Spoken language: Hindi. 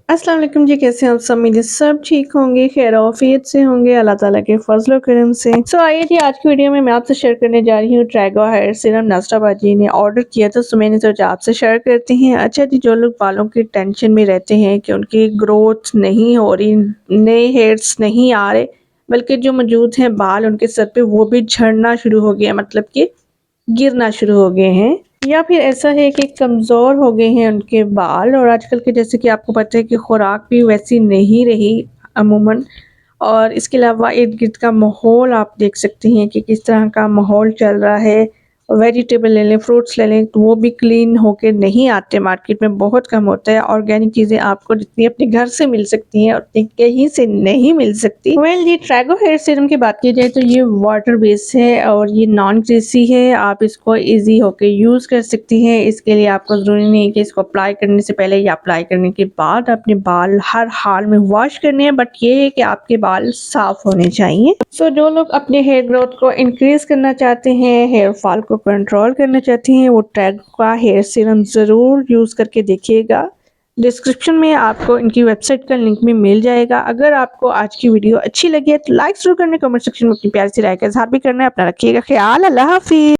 अस्सलाम वालेकुम जी, कैसे हैं आप सब? उम्मीद है सब ठीक होंगे, खैर आफियत से होंगे अल्लाह ताला के फज़ल व करम से। आइए जी, आज की वीडियो में मैं आपसे शेयर करने जा रही हूँ ट्रैगो हेयर सीरम नास्टा जी ने ऑर्डर किया था, सो मैंने सोचा आपसे शेयर करते हैं। अच्छा जी, जो लोग बालों की टेंशन में रहते हैं कि उनकी ग्रोथ नहीं हो रही, नए हेयर्स नहीं आ रहे, बल्कि जो मौजूद हैं बाल उनके सर पे वो भी झड़ना शुरू हो गया, मतलब कि गिरना शुरू हो गए हैं, या फिर ऐसा है कि कमज़ोर हो गए हैं उनके बाल। और आजकल के जैसे कि आपको पता है कि खुराक भी वैसी नहीं रही अमूमन। और इसके अलावा इर्द-गिर्द का माहौल आप देख सकते हैं कि किस तरह का माहौल चल रहा है। वेजिटेबल ले लें, फ्रूट्स ले लें, तो वो भी क्लीन होके नहीं आते, मार्केट में बहुत कम होता है। ऑर्गेनिक चीज़ें आपको जितनी अपने घर से मिल सकती हैं, उतनी कहीं से नहीं मिल सकती। ये ट्रैगो हेयर सीरम की बात की जाए तो ये वाटर बेस्ड है और ये नॉन ग्रीसी है। आप इसको ईज़ी होके यूज़ कर सकती हैं। इसके लिए आपको ज़रूरी नहीं है कि इसको अप्लाई करने से पहले या अप्लाई करने के बाद अपने बाल हर हाल में वॉश करने हैं, बट ये है कि आपके बाल साफ़ होने चाहिए। जो लोग अपने हेयर ग्रोथ को इंक्रीज़ करना चाहते हैं, हेयर फॉल को कंट्रोल करना चाहते हैं, वो ट्रैगो का हेयर सीरम ज़रूर यूज़ करके देखिएगा। डिस्क्रिप्शन में आपको इनकी वेबसाइट का लिंक भी मिल जाएगा। अगर आपको आज की वीडियो अच्छी लगी है तो लाइक ज़रूर करना, कमेंट सेक्शन में अपनी प्यारी सी राय का इज़हार भी करना है। अपना रखिएगा ख़्याल। अल्लाह हाफ़िज़।